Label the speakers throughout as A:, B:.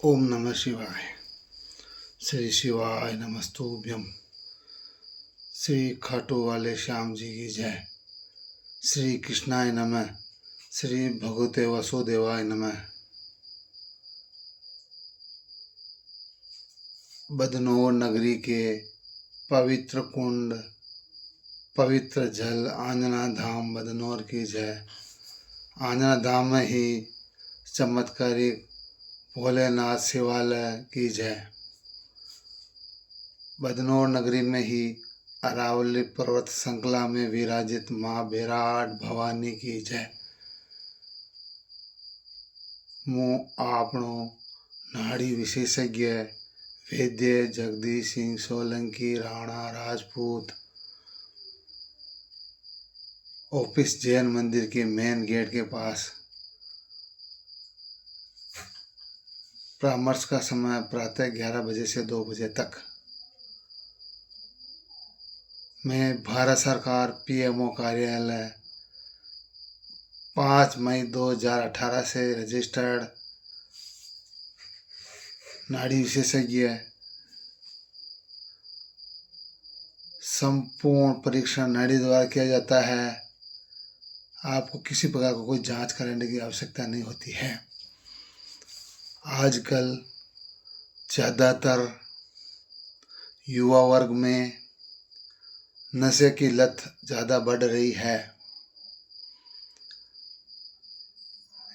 A: ओम नमः शिवाय। श्री शिवाय नमस्तुभ्यम। श्री खाटू वाले श्याम जी की जय। श्री कृष्णाय नमः। श्री भगवते वसुदेवाय नमः। बदनौर नगरी के पवित्र कुंड, पवित्र जल आंजना धाम बदनौर की जय। आंजना धाम में ही चमत्कारिक भोलेनाथ शिवालय की जय। बदनौर नगरी में ही अरावली पर्वत श्रृंखला में विराजित माँ विराट भवानी की जय। मुँह आपणो नाड़ी विशेषज्ञ वैद्य जगदीश सिंह सोलंकी राणा राजपूत ऑफिस जैन मंदिर के मेन गेट के पास। परामर्श का समय प्रातः 11 बजे से 2 बजे तक। मैं भारत सरकार पीएमओ कार्यालय 5 मई 2018 से रजिस्टर्ड नाड़ी विशेषज्ञ। संपूर्ण परीक्षण नाड़ी द्वारा किया जाता है। आपको किसी प्रकार का कोई जांच कराने की आवश्यकता नहीं होती है। आजकल ज़्यादातर युवा वर्ग में नशे की लत ज़्यादा बढ़ रही है।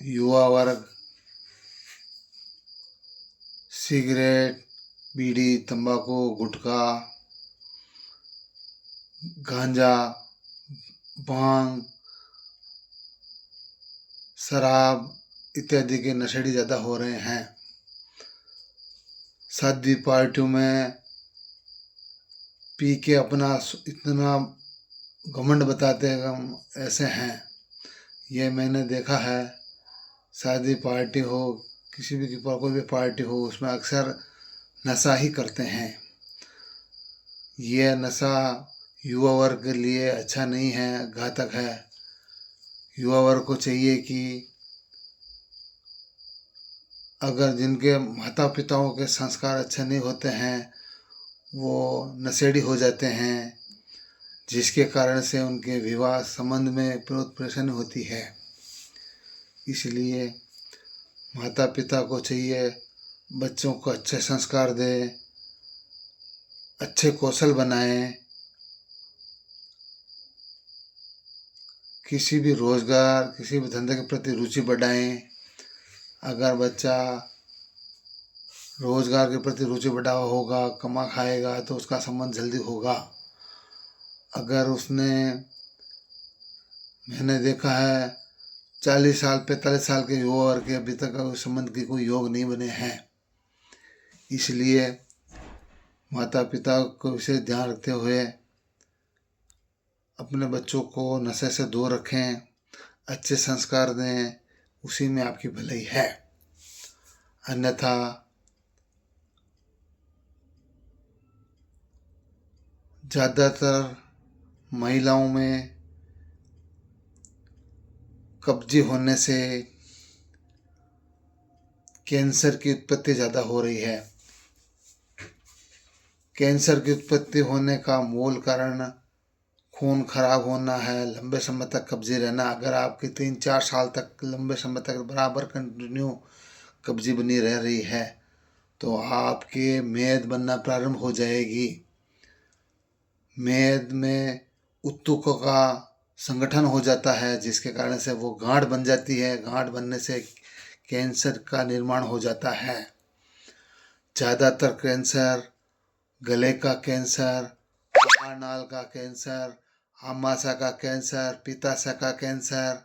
A: युवा वर्ग सिगरेट, बीड़ी, तंबाकू, गुटखा, गांजा, भांग, शराब इत्यादि के नशेड़ी ज़्यादा हो रहे हैं। शादी पार्टियों में पी के अपना इतना घमंड बताते हैं हम ऐसे हैं। ये मैंने देखा है। शादी पार्टी हो, किसी भी कोई भी पार्टी हो, उसमें अक्सर नशा ही करते हैं। यह नशा युवा वर्ग के लिए अच्छा नहीं है, घातक है। युवा वर्ग को चाहिए कि अगर जिनके माता पिताओं के संस्कार अच्छे नहीं होते हैं वो नशेड़ी हो जाते हैं, जिसके कारण से उनके विवाह संबंध में विरोध परेशानी होती है। इसलिए माता पिता को चाहिए बच्चों को अच्छे संस्कार दें, अच्छे कौशल बनाएं, किसी भी रोज़गार, किसी भी धंधे के प्रति रुचि बढ़ाएं। अगर बच्चा रोज़गार के प्रति रुचि बढ़ावा होगा, कमा खाएगा, तो उसका संबंध जल्दी होगा। अगर उसने, मैंने देखा है 40 साल 45 साल के युवा वर्ग के अभी तक उस संबंध के कोई योग नहीं बने हैं। इसलिए माता पिता को विशेष ध्यान रखते हुए अपने बच्चों को नशे से दूर रखें, अच्छे संस्कार दें, उसी में आपकी भलाई है। अन्यथा ज़्यादातर महिलाओं में कब्जी होने से कैंसर की उत्पत्ति ज़्यादा हो रही है। कैंसर की उत्पत्ति होने का मूल कारण खून खराब होना है, लंबे समय तक कब्जी रहना। अगर आपकी 3-4 साल तक लंबे समय तक बराबर कंटिन्यू कब्जी बनी रह रही है तो आपके मेद बनना प्रारंभ हो जाएगी। मेद में उत्तकों का संगठन हो जाता है, जिसके कारण से वो गांठ बन जाती है। गांठ बनने से कैंसर का निर्माण हो जाता है। ज़्यादातर कैंसर गले का कैंसर, नाल का कैंसर, आमाशय का कैंसर, पित्ताशय का कैंसर,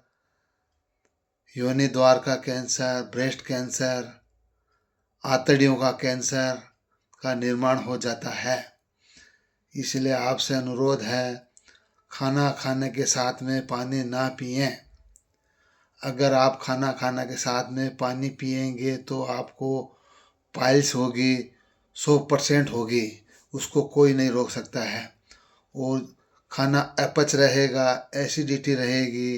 A: योनि द्वार का कैंसर, ब्रेस्ट कैंसर, आंतड़ियों का कैंसर का निर्माण हो जाता है। इसलिए आपसे अनुरोध है, खाना खाने के साथ में पानी ना पिएं। अगर आप खाना खाने के साथ में पानी पिएंगे तो आपको पाइल्स होगी, 100% होगी, उसको कोई नहीं रोक सकता है। और खाना अपच रहेगा, एसिडिटी रहेगी,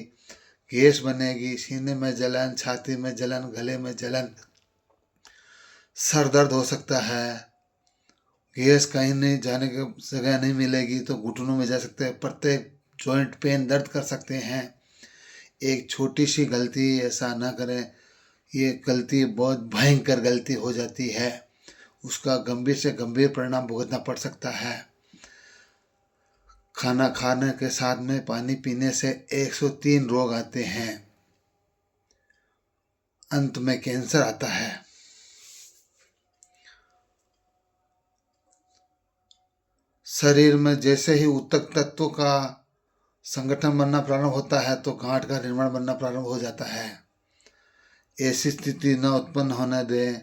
A: गैस बनेगी, सीने में जलन, छाती में जलन, गले में जलन, सर दर्द हो सकता है, गैस कहीं नहीं जाने की जगह नहीं मिलेगी तो घुटनों में जा सकते हैं, प्रत्येक जॉइंट पेन दर्द कर सकते हैं। एक छोटी सी गलती ऐसा ना करें, ये गलती बहुत भयंकर गलती हो जाती है, उसका गंभीर से गंभीर परिणाम भुगतना पड़ सकता है। खाना खाने के साथ में पानी पीने से 103 रोग आते हैं, अंत में कैंसर आता है। शरीर में जैसे ही ऊतक तत्वों का संगठन बनना प्रारंभ होता है तो गांठ का निर्माण बनना प्रारंभ हो जाता है। ऐसी स्थिति न उत्पन्न होने दें।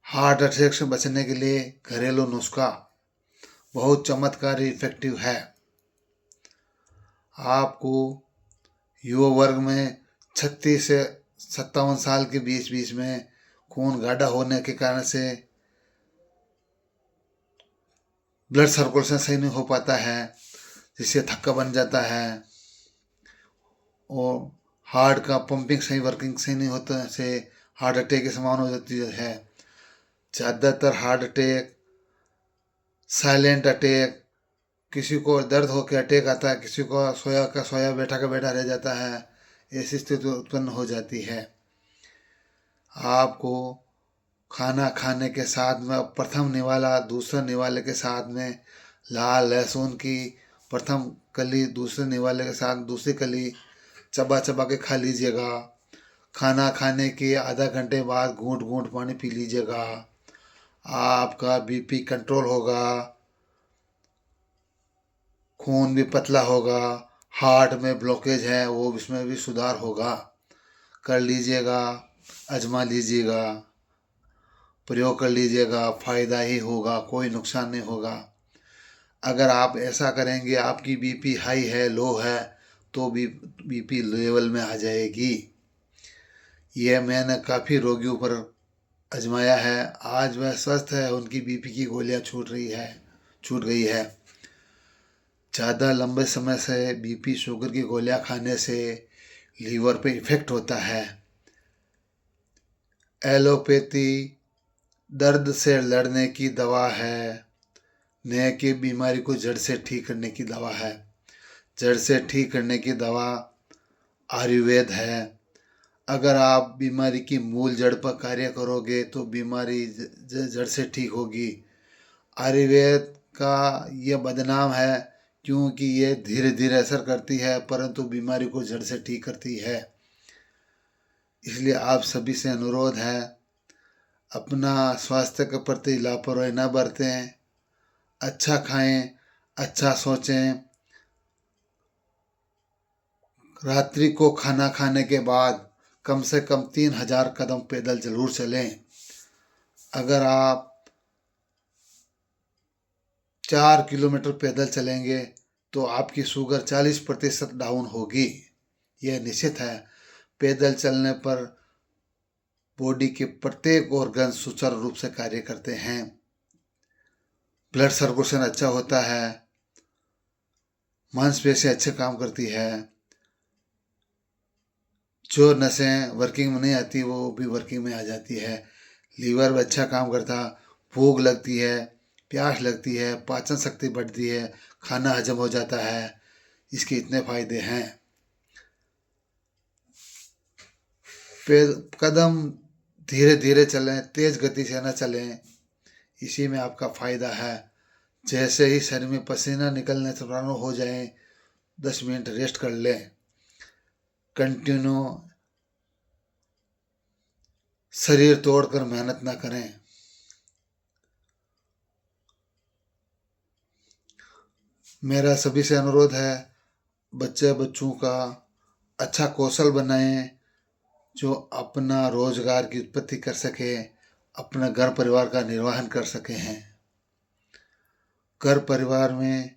A: हार्ट अटैक से बचने के लिए घरेलू नुस्खा बहुत चमत्कारी इफेक्टिव है। आपको युवा वर्ग में 36 से 57 साल के बीच बीच में खून गाढ़ा होने के कारण से ब्लड सर्कुलेशन सही नहीं हो पाता है, जिससे थक्का बन जाता है और हार्ट का पंपिंग सही वर्किंग सही नहीं होता से हार्ट अटैक की संभावना हो जाती है। ज़्यादातर हार्ट अटैक साइलेंट अटैक, किसी को दर्द होकर अटैक आता है, किसी को सोया का सोया बैठा का बैठा रह जाता है, ऐसी स्थिति उत्पन्न हो जाती है। आपको खाना खाने के साथ में प्रथम निवाला दूसरे निवाले के साथ में लाल लहसुन की प्रथम कली दूसरे निवाले के साथ दूसरी कली चबा चबा के खा लीजिएगा। खाना खाने के आधा घंटे बाद घूंट घूंट पानी पी लीजिएगा। आपका बीपी कंट्रोल होगा, खून भी पतला होगा, हार्ट में ब्लॉकेज है वो इसमें भी सुधार होगा। कर लीजिएगा, आजमा लीजिएगा, प्रयोग कर लीजिएगा, फ़ायदा ही होगा, कोई नुकसान नहीं होगा। अगर आप ऐसा करेंगे, आपकी बीपी हाई है लो है तो भी बीपी लेवल में आ जाएगी। यह मैंने काफ़ी रोगियों पर आजमाया है, आज वह स्वस्थ है, उनकी बीपी की गोलियां छूट गई है। ज़्यादा लंबे समय से बीपी शुगर की गोलियां खाने से लीवर पे इफ़ेक्ट होता है। एलोपैथी दर्द से लड़ने की दवा है, न कि बीमारी को जड़ से ठीक करने की दवा है। जड़ से ठीक करने की दवा आयुर्वेद है। अगर आप बीमारी की मूल जड़ पर कार्य करोगे तो बीमारी जड़ से ठीक होगी। आयुर्वेद का यह बदनाम है क्योंकि ये धीरे धीरे असर करती है परंतु बीमारी को जड़ से ठीक करती है। इसलिए आप सभी से अनुरोध है, अपना स्वास्थ्य के प्रति लापरवाही न बरतें, अच्छा खाएं, अच्छा सोचें। रात्रि को खाना खाने के बाद कम से कम 3000 कदम पैदल जरूर चलें। अगर आप 4 किलोमीटर पैदल चलेंगे तो आपकी शुगर 40% डाउन होगी, यह निश्चित है। पैदल चलने पर बॉडी के प्रत्येक ऑर्गन सुचारू रूप से कार्य करते हैं, ब्लड सर्कुलेशन अच्छा होता है, मांसपेशी अच्छे काम करती है, जो नसें वर्किंग में नहीं आती वो भी वर्किंग में आ जाती है, लीवर भी अच्छा काम करता, भूख लगती है, प्यास लगती है, पाचन शक्ति बढ़ती है, खाना हजम हो जाता है। इसके इतने फायदे हैं। कदम धीरे धीरे चलें, तेज गति से न चलें, इसी में आपका फ़ायदा है। जैसे ही शरीर में पसीना निकलने से प्रारंभ हो जाए 10 मिनट रेस्ट कर लें। कंटिन्यू शरीर तोड़कर मेहनत ना करें। मेरा सभी से अनुरोध है, बच्चों का अच्छा कौशल बनाएं, जो अपना रोजगार की उत्पत्ति कर सके, अपना घर परिवार का निर्वहन कर सके हैं। घर परिवार में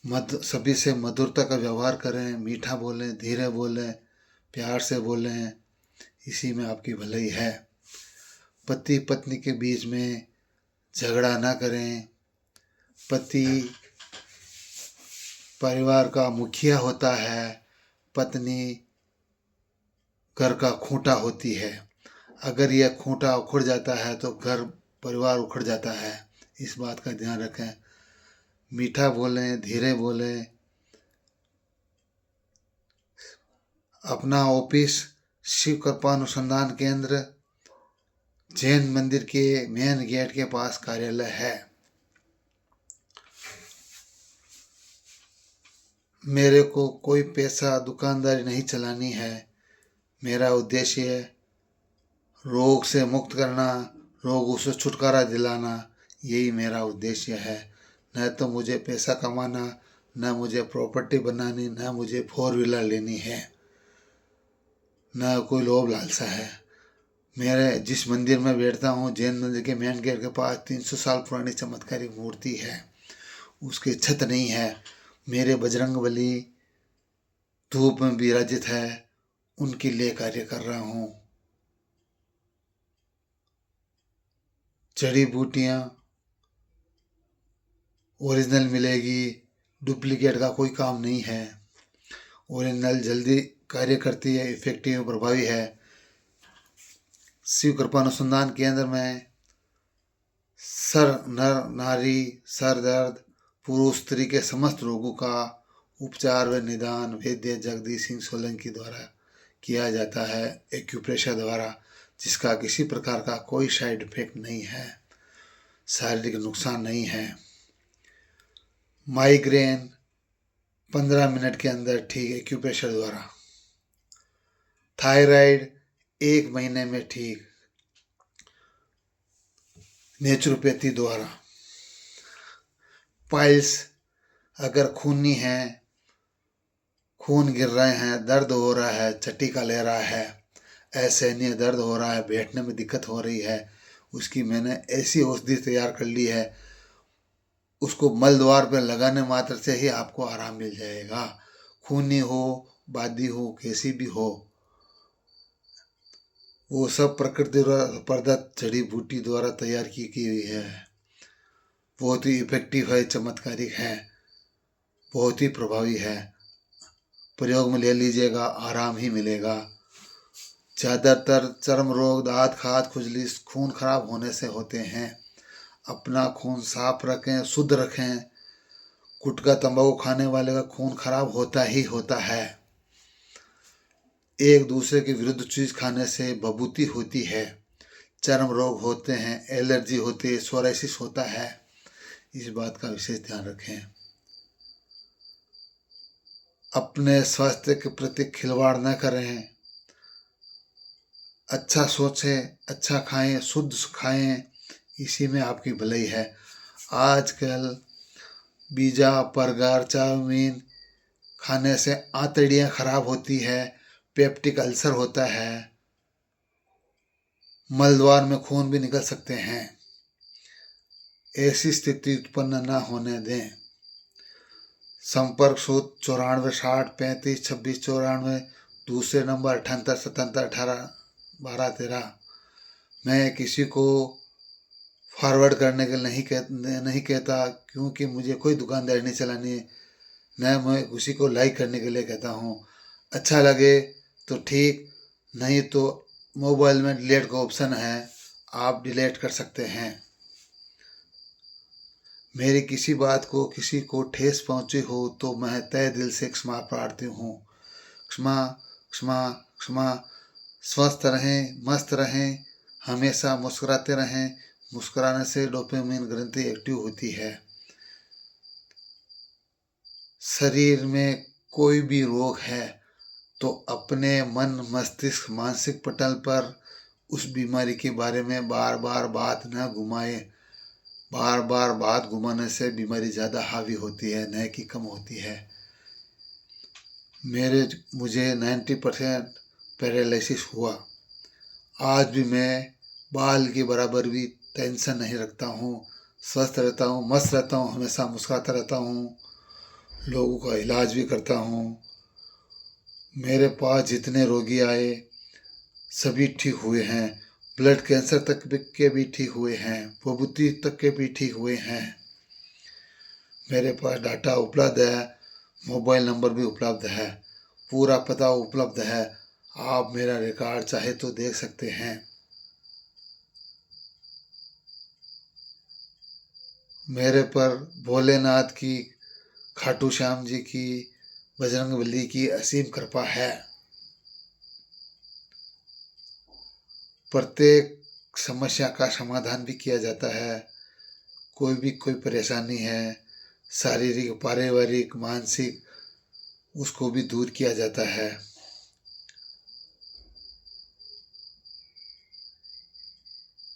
A: सभी से मधुरता का व्यवहार करें, मीठा बोलें, धीरे बोलें, प्यार से बोलें, इसी में आपकी भलाई है। पति पत्नी के बीच में झगड़ा ना करें। पति परिवार का मुखिया होता है, पत्नी घर का खूंटा होती है। अगर यह खूंटा उखड़ जाता है तो घर परिवार उखड़ जाता है। इस बात का ध्यान रखें। मीठा बोलें, धीरे बोलें। अपना ऑफिस शिव कृपा अनुसंधान केंद्र जैन मंदिर के मेन गेट के पास कार्यालय है। मेरे को कोई पैसा दुकानदारी नहीं चलानी है। मेरा उद्देश्य रोग से मुक्त करना, रोगों से छुटकारा दिलाना, यही मेरा उद्देश्य है। न तो मुझे पैसा कमाना, न मुझे प्रॉपर्टी बनानी, न मुझे 4 व्हीलर लेनी है, न कोई लोभ लालसा है। मेरे जिस मंदिर में बैठता हूँ, जैन मंदिर के मेन गेट के पास 300 साल पुरानी चमत्कारिक मूर्ति है। उसकी छत नहीं है। मेरे बजरंगबली धूप में विराजित है, उनके लिए कार्य कर रहा हूँ। जड़ी बूटियाँ ओरिजिनल मिलेगी, डुप्लीकेट का कोई काम नहीं है। ओरिजिनल जल्दी कार्य करती है, इफेक्टिव प्रभावी है। शिव कृपा अनुसंधान केंद्र में सर नर नारी, सर दर्द, पुरुष स्त्री के समस्त रोगों का उपचार व निदान वैद्य जगदीश सिंह सोलंकी द्वारा किया जाता है, एक्यूप्रेशर द्वारा, जिसका किसी प्रकार का कोई साइड इफेक्ट नहीं है, शारीरिक नुकसान नहीं है। माइग्रेन 15 मिनट के अंदर ठीक, एक्यूप्रेशर द्वारा। थायराइड 1 महीने में ठीक, नेचुरोपैथी द्वारा। पाइल्स अगर खूनी है, खून गिर रहे हैं, दर्द हो रहा है, चट्टिका ले रहा है, असहनीय दर्द हो रहा है, बैठने में दिक्कत हो रही है, उसकी मैंने ऐसी औषधि तैयार कर ली है, उसको मल द्वार पर लगाने मात्र से ही आपको आराम मिल जाएगा। खूनी हो, बादी हो, कैसी भी हो, वो सब प्रकृति द्वारा प्रदत्त जड़ी बूटी द्वारा तैयार की हुई है। बहुत ही इफेक्टिव है, चमत्कारिक है, बहुत ही प्रभावी है। प्रयोग में ले लीजिएगा, आराम ही मिलेगा। ज़्यादातर चर्म रोग, दांत खाज, खुजली खून खराब होने से होते हैं। अपना खून साफ रखें, शुद्ध रखें। गुटखा तंबाकू खाने वाले का खून खराब होता ही होता है। एक दूसरे के विरुद्ध चीज़ खाने से बभूति होती है, चर्म रोग होते हैं, एलर्जी होती है, सोराइसिस होता है। इस बात का विशेष ध्यान रखें। अपने स्वास्थ्य के प्रति खिलवाड़ न करें। अच्छा सोचें, अच्छा खाएं, शुद्ध खाएं, इसी में आपकी भलाई है। आजकल पिज़्ज़ा, बर्गर, चाउमीन खाने से आंतड़ियाँ खराब होती है, पेप्टिक अल्सर होता है, मलद्वार में खून भी निकल सकते हैं। ऐसी स्थिति उत्पन्न न होने दें। संपर्क सूत्र 94 60 35 26 94, दूसरे नंबर 78 77 18 12 13। मैं किसी को फॉरवर्ड करने के नहीं कहता, क्योंकि मुझे कोई दुकानदारी नहीं चलानी है। न मैं किसी को लाइक करने के लिए कहता हूँ। अच्छा लगे तो ठीक, नहीं तो मोबाइल में डिलीट का ऑप्शन है, आप डिलीट कर सकते हैं। मेरी किसी बात को किसी को ठेस पहुंची हो तो मैं तहे दिल से क्षमा प्रार्थी हूँ। क्षमा क्षमा क्षमा। स्वस्थ रहें, मस्त रहें, हमेशा मुस्कुराते रहें। मुस्कुराने से डोपामिन ग्रंथि एक्टिव होती है। शरीर में कोई भी रोग है तो अपने मन, मस्तिष्क, मानसिक पटल पर उस बीमारी के बारे में बार बार बात न घुमाएं। बार बार बात घुमाने से बीमारी ज़्यादा हावी होती है, न कि कम होती है। मुझे 90% पैरालिसिस हुआ। आज भी मैं बाल के बराबर भी टेंशन नहीं रखता हूँ, स्वस्थ रहता हूँ, मस्त रहता हूँ, हमेशा मुस्कुराता रहता हूँ, लोगों का इलाज भी करता हूँ। मेरे पास जितने रोगी आए सभी ठीक हुए हैं। ब्लड कैंसर तक के भी ठीक हुए हैं, बभूति तक के भी ठीक हुए हैं। मेरे पास डाटा उपलब्ध है, मोबाइल नंबर भी उपलब्ध है, पूरा पता उपलब्ध है। आप मेरा रिकॉर्ड चाहे तो देख सकते हैं। मेरे पर भोलेनाथ की, खाटू श्याम जी की, बजरंगबली की असीम कृपा है। प्रत्येक समस्या का समाधान भी किया जाता है। कोई परेशानी है, शारीरिक, पारिवारिक, मानसिक, उसको भी दूर किया जाता है।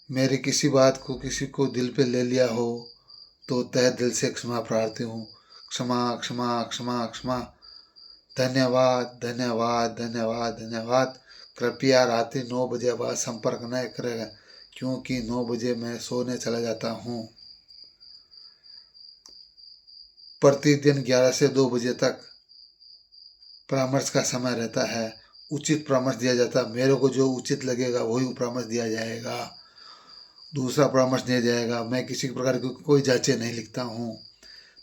A: मेरी किसी बात को किसी को दिल पे ले लिया हो तो तहे दिल से क्षमा प्रार्थी हूँ। क्षमा क्षमा क्षमा क्षमा। धन्यवाद धन्यवाद धन्यवाद धन्यवाद। कृपया रात्रि 9 बजे बाद संपर्क न करें, क्योंकि 9 बजे मैं सोने चला जाता हूँ। प्रतिदिन 11 से 2 बजे तक परामर्श का समय रहता है। उचित परामर्श दिया जाता है। मेरे को जो उचित लगेगा वही परामर्श दिया जाएगा, दूसरा परामर्श दिया जाएगा। मैं किसी प्रकार की कोई जांचें नहीं लिखता हूँ,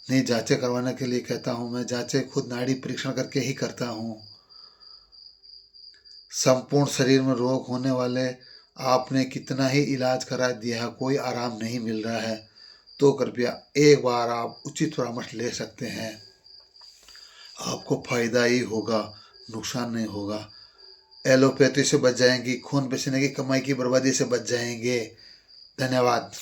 A: नहीं जांचें करवाने के लिए कहता हूँ। मैं जांचें खुद नाड़ी परीक्षण करके ही करता हूँ। संपूर्ण शरीर में रोग होने वाले आपने कितना ही इलाज करा दिया है, कोई आराम नहीं मिल रहा है, तो कृपया एक बार आप उचित परामर्श ले सकते हैं। आपको फायदा ही होगा, नुकसान नहीं होगा। एलोपैथी से बच जाएंगी, खून पसीने की कमाई की बर्बादी से बच जाएंगे। धन्यवाद।